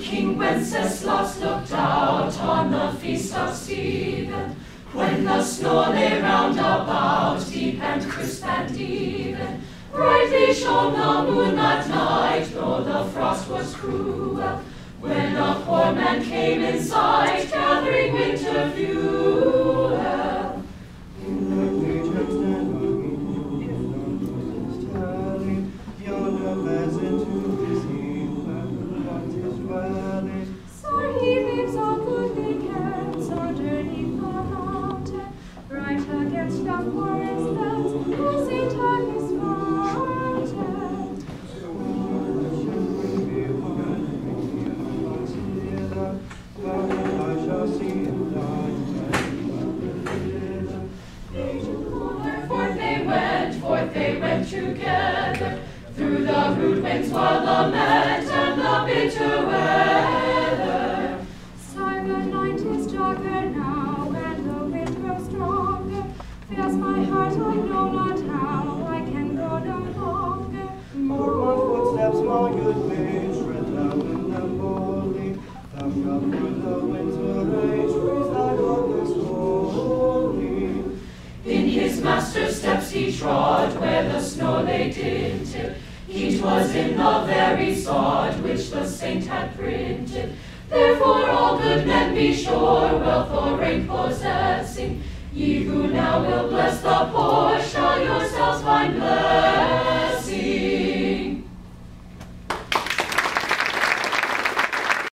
King Wenceslas looked out on the feast of Stephen, when the snow lay round about, deep and crisp and even. Brightly shone the moon that night, though the frost was cruel, when a poor man came in sight, gathering winter fuel. So he lives on good weekends underneath the mountain, right against the forest fence, where St. Agnes mountain. Forth they went together, through the rude winds wild lament and the bitter weather. Silent night is darker now, and the wind grows stronger. Fills my heart, I know not how, I can go no longer. More my footsteps, my good page, tread thou in them boldly. Thou shalt through the winter age praise thy Lord holy. In his master's steps he trod, where the snow lay dinted. It was in the very sod which the saint had printed. Therefore all good men be sure, wealth or rank possessing, ye who now will bless the poor shall yourselves find blessing.